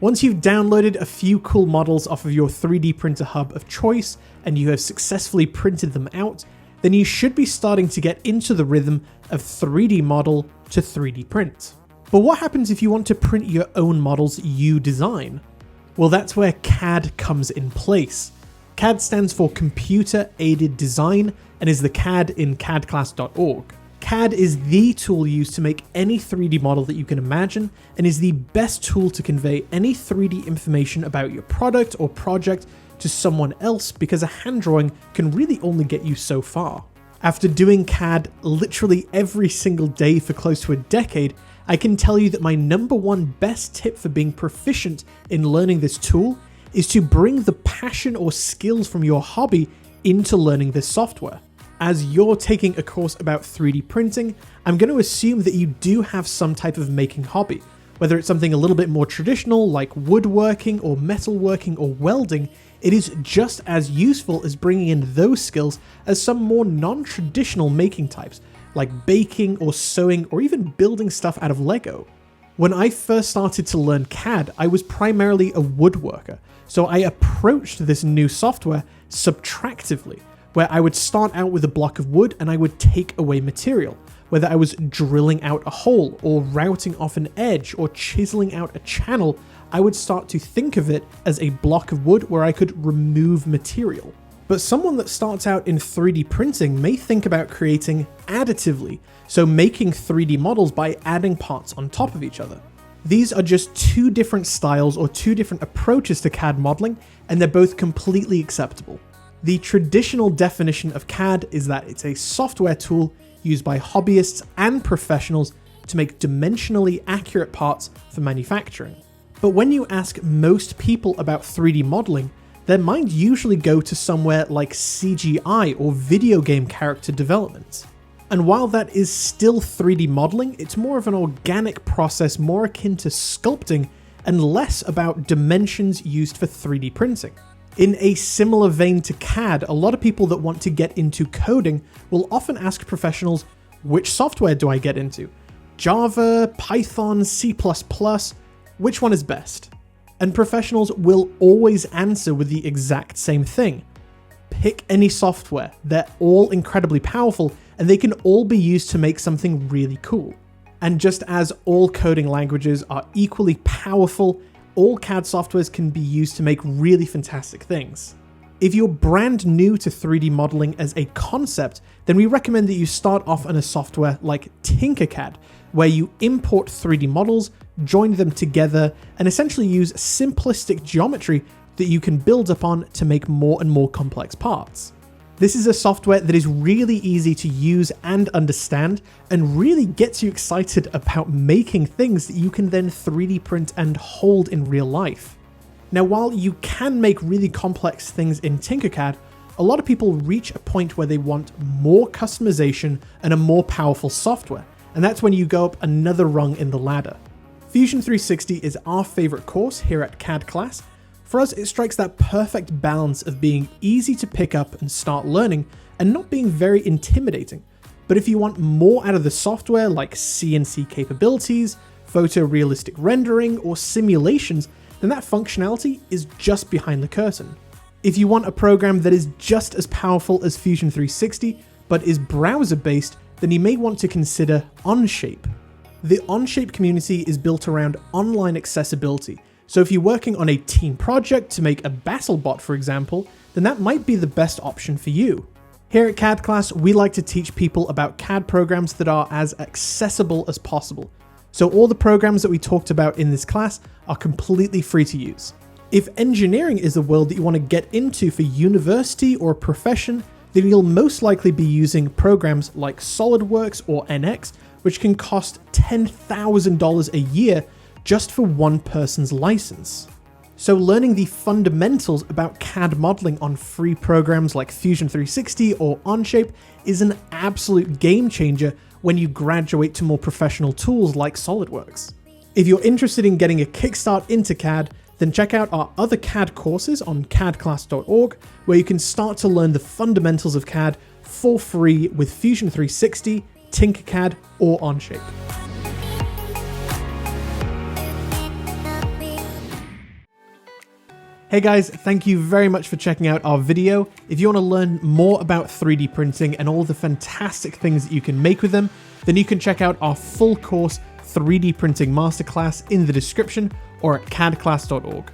Once you've downloaded a few cool models off of your 3D printer hub of choice and you have successfully printed them out, then you should be starting to get into the rhythm of 3D model to 3D print. But what happens if you want to print your own models you design? Well, that's where CAD comes in place. CAD stands for Computer Aided Design and is the CAD in CADclass.org. CAD is the tool used to make any 3D model that you can imagine and is the best tool to convey any 3D information about your product or project to someone else, because a hand drawing can really only get you so far. After doing CAD literally every single day for close to a decade, I can tell you that my number one best tip for being proficient in learning this tool is to bring the passion or skills from your hobby into learning this software. As you're taking a course about 3D printing, I'm going to assume that you do have some type of making hobby. Whether it's something a little bit more traditional like woodworking or metalworking or welding, it is just as useful as bringing in those skills as some more non-traditional making types, like baking or sewing or even building stuff out of Lego. When I first started to learn CAD, I was primarily a woodworker, so I approached this new software subtractively, where I would start out with a block of wood and I would take away material, whether I was drilling out a hole or routing off an edge or chiseling out a channel. I would start to think of it as a block of wood where I could remove material. But someone that starts out in 3D printing may think about creating additively, so making 3D models by adding parts on top of each other. These are just two different styles or two different approaches to CAD modeling, and they're both completely acceptable. The traditional definition of CAD is that it's a software tool used by hobbyists and professionals to make dimensionally accurate parts for manufacturing. But when you ask most people about 3D modeling, their mind usually go to somewhere like CGI or video game character development. And while that is still 3D modeling, it's more of an organic process, more akin to sculpting and less about dimensions used for 3D printing. In a similar vein to CAD, a lot of people that want to get into coding will often ask professionals, which software do I get into? Java, Python, C++, which one is best? And professionals will always answer with the exact same thing. Pick any software, they're all incredibly powerful and they can all be used to make something really cool. And just as all coding languages are equally powerful, all CAD softwares can be used to make really fantastic things. If you're brand new to 3D modeling as a concept, then we recommend that you start off on a software like Tinkercad, where you import 3D models, join them together, and essentially use simplistic geometry that you can build upon to make more and more complex parts. This is a software that is really easy to use and understand, and really gets you excited about making things that you can then 3D print and hold in real life. Now, while you can make really complex things in Tinkercad, a lot of people reach a point where they want more customization and a more powerful software, and that's when you go up another rung in the ladder. Fusion 360 is our favorite course here at CADclass. For us, it strikes that perfect balance of being easy to pick up and start learning and not being very intimidating. But if you want more out of the software, like CNC capabilities, photorealistic rendering, or simulations, then that functionality is just behind the curtain. If you want a program that is just as powerful as Fusion 360, but is browser-based, then you may want to consider Onshape. The Onshape community is built around online accessibility, so if you're working on a team project to make a BattleBot, for example, then that might be the best option for you. Here at CADclass, we like to teach people about CAD programs that are as accessible as possible. So all the programs that we talked about in this class are completely free to use. If engineering is the world that you want to get into for university or a profession, then you'll most likely be using programs like SolidWorks or NX, which can cost $10,000 a year just for one person's license. So learning the fundamentals about CAD modeling on free programs like Fusion 360 or Onshape is an absolute game changer when you graduate to more professional tools like SolidWorks. If you're interested in getting a kickstart into CAD, then check out our other CAD courses on CADclass.org, where you can start to learn the fundamentals of CAD for free with Fusion 360, Tinkercad, or Onshape. Hey guys, thank you very much for checking out our video. If you want to learn more about 3D printing and all the fantastic things that you can make with them, then you can check out our full course 3D printing masterclass in the description or at CADclass.org.